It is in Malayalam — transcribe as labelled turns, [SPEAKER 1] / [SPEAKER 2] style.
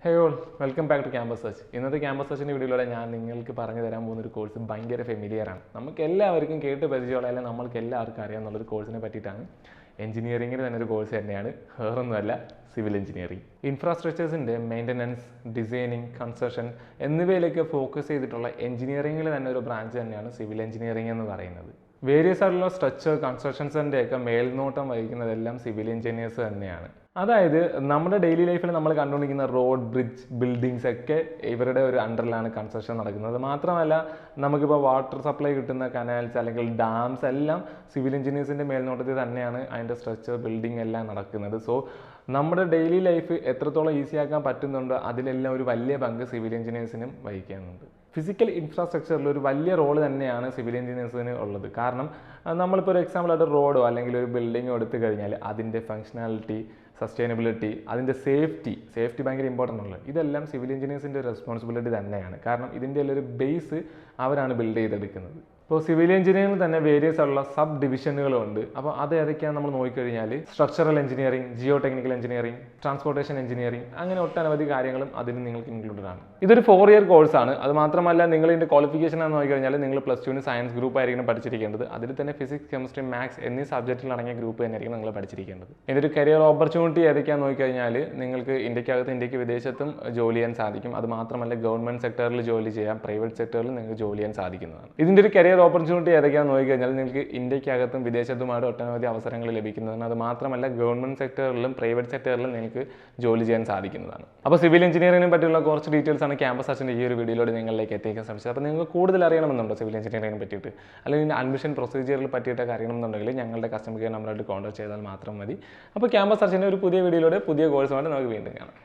[SPEAKER 1] Hey all welcome back to campus search. ഇന്നത്തെ ക്യാമ്പസ് സെർച്ചിൻ്റെ വീഡിയോയിലൂടെ ഞാൻ നിങ്ങൾക്ക് പറഞ്ഞു തരാൻ പോകുന്ന ഒരു കോഴ്സ് ഭയങ്കര ഫെമിലിയറാണ്. നമുക്ക് എല്ലാവർക്കും കേട്ട് പരിചയമുള്ള അല്ലെങ്കിൽ നമ്മൾക്ക് എല്ലാവർക്കും അറിയാവുന്നൊരു കോഴ്സിനെ പറ്റിയിട്ടാണ്. എഞ്ചിനീയറിംഗിൽ തന്നെ ഒരു കോഴ്സ് തന്നെയാണ്, വേറൊന്നുമല്ല സിവിൽ എഞ്ചിനീയറിംഗ്. ഇൻഫ്രാസ്ട്രക്ചേഴ്സിൻ്റെ മെയിൻ്റനൻസ്, ഡിസൈനിങ്, കൺസ്ട്രക്ഷൻ എന്നിവയിലേക്ക് ഫോക്കസ് ചെയ്തിട്ടുള്ള എഞ്ചിനീയറിംഗിൽ തന്നെ ഒരു ബ്രാഞ്ച് തന്നെയാണ് സിവിൽ എഞ്ചിനീയറിംഗ് എന്ന് പറയുന്നത്. വേരിയസ് ആയിട്ടുള്ള സ്ട്രക്ചർ കൺസ്ട്രക്ഷൻസിൻ്റെയൊക്കെ മേൽനോട്ടം വഹിക്കുന്നതെല്ലാം സിവിൽ എഞ്ചിനീയേഴ്സ് തന്നെയാണ്. അതായത് നമ്മുടെ ഡെയിലി ലൈഫിൽ നമ്മൾ കണ്ടുകൊണ്ടിരിക്കുന്ന റോഡ്, ബ്രിഡ്ജ്, ബിൽഡിങ്സ് ഒക്കെ ഇവരുടെ ഒരു അണ്ടറിലാണ് കൺസ്ട്രക്ഷൻ നടക്കുന്നത്. മാത്രമല്ല നമുക്കിപ്പോൾ വാട്ടർ സപ്ലൈ കിട്ടുന്ന കനാൽസ് അല്ലെങ്കിൽ ഡാംസ് എല്ലാം സിവിൽ എഞ്ചിനീയേഴ്സിൻ്റെ മേൽനോട്ടത്തിൽ തന്നെയാണ് അതിൻ്റെ സ്ട്രക്ചർ, ബിൽഡിംഗ് എല്ലാം നടക്കുന്നത്. സോ നമ്മുടെ ഡെയിലി ലൈഫ് എത്രത്തോളം ഈസിയാക്കാൻ പറ്റുന്നുണ്ടോ അതിലെല്ലാം ഒരു വലിയ പങ്ക് സിവിൽ എഞ്ചിനീയേഴ്സിനും വഹിക്കാനുണ്ട്. ഫിസിക്കൽ ഇൻഫ്രാസ്ട്രക്ചറിൽ ഒരു വലിയ റോൾ തന്നെയാണ് സിവിൽ എഞ്ചിനീയേഴ്സിന് ഉള്ളത്. കാരണം നമ്മളിപ്പോൾ ഒരു എക്സാമ്പിളായിട്ട് റോഡോ അല്ലെങ്കിൽ ഒരു ബിൽഡിങ്ങോ എടുത്തു കഴിഞ്ഞാൽ അതിൻ്റെ ഫങ്ഷനാലിറ്റി, സസ്റ്റൈനബിലിറ്റി, അതിൻ്റെ സേഫ്റ്റി ഭയങ്കര ഇമ്പോർട്ടൻ്റ് ഉള്ളത്. ഇതെല്ലാം സിവിൽ എഞ്ചിനീയേഴ്സിൻ്റെ റെസ്പോൺസിബിലിറ്റി തന്നെയാണ്. കാരണം ഇതിൻ്റെ ഒരു ബേസ് അവരാണ് ബിൽഡ് ചെയ്തെടുക്കുന്നത്. ഇപ്പോൾ സിവിൽ എഞ്ചിനീയറിംഗിൽ തന്നെ വേരിയസ് ആയിട്ടുള്ള സബ് ഡിവിഷനുകളുണ്ട്. അപ്പോൾ അത് ഏതൊക്കെയാണ് നമ്മൾ നോക്കിക്കഴിഞ്ഞാൽ structural engineering, Jio technical engineering, transportation engineering, അങ്ങനെ ഒട്ടനവധി കാര്യങ്ങളും അതിന് നിങ്ങൾക്ക് ഇൻക്ലൂഡഡ് ആണ്. ഇതൊരു 4 ഇയർ കോഴ്സാണ്. അത് മാത്രമല്ല നിങ്ങൾ ഇതിൻ്റെ ക്വാളിഫിക്കേഷൻ എന്ന് നോക്കിക്കഴിഞ്ഞാൽ നിങ്ങൾ +2 സയൻസ് ഗ്രൂപ്പ് ആയിരിക്കണം പഠിച്ചിരിക്കേണ്ടത്. അതിൽ തന്നെ ഫിസിക്സ്, കെമിസ്ട്രി, മാത്സ് എന്നീ സബ്ജക്റ്റിൽ അടങ്ങിയ ഗ്രൂപ്പ് തന്നെയായിരിക്കും നിങ്ങൾ പഠിച്ചിരിക്കേണ്ടത്. ഇതിൻ്റെ ഒരു കരിയർ ഓപ്പർച്യൂണിറ്റി ഏതൊക്കെയാണെന്ന് നോക്കിക്കഴിഞ്ഞാൽ നിങ്ങൾക്ക് ഇന്ത്യക്ക് വിദേശത്തും ജോലി ചെയ്യാൻ സാധിക്കും. അത് മാത്രമല്ല ഗവൺമെൻറ് സെക്ടറിൽ ജോലി ചെയ്യാം, പ്രൈവറ്റ് സെക്ടറിൽ നിങ്ങൾക്ക് ജോലി ചെയ്യാൻ സാധിക്കുന്നതാണ്. ഇതിൻ്റെ ഒരു കരിയർ ഓപ്പർച്യൂണിറ്റി ഏതൊക്കെയാണെന്ന് നോക്കിക്കഴിഞ്ഞാൽ നിങ്ങൾക്ക് ഇന്ത്യക്കകത്തും വിദേശത്തുമായിട്ട് ഒട്ടനവധി അവസരങ്ങൾ ലഭിക്കുന്നതാണ്. അത് മാത്രമല്ല ഗവൺമെൻറ് സെക്ടറിലും പ്രൈവറ്റ് സെക്ടറിലും നിങ്ങൾക്ക് ജോലി ചെയ്യാൻ സാധിക്കുന്നതാണ്. അപ്പോൾ സിവിൽ എഞ്ചിനീയറിംഗിനെ പറ്റിയുള്ള കുറച്ച് ഡീറ്റെയിൽസ് ആണ് ക്യാമ്പസ് സെർച്ചിൻ്റെ ഈ ഒരു വീഡിയോയിലൂടെ നിങ്ങളിലേക്ക് എത്തിക്കാൻ ശ്രമിച്ചത്. അപ്പോൾ നിങ്ങൾക്ക് കൂടുതൽ അറിയണമെന്നുണ്ടോ സിവിൽ എഞ്ചിനീയറിംഗിനെ പറ്റിയിട്ട്, അല്ലെങ്കിൽ അഡ്മിഷൻ പ്രൊസീജിയറിൽ പറ്റിയിട്ടൊക്കെ അറിയണമെന്നുണ്ടെങ്കിൽ ഞങ്ങളുടെ കസ്റ്റമർ കെയർ നമ്പറായിട്ട് കോൺടാക്ട് ചെയ്താൽ മാത്രം മതി. അപ്പോൾ ക്യാമ്പസ് സെർച്ചിൻ്റെ ഒരു പുതിയ വീഡിയോയിലൂടെ പുതിയ കോഴ്സുമായിട്ട് നമുക്ക് വീണ്ടും കാണാം.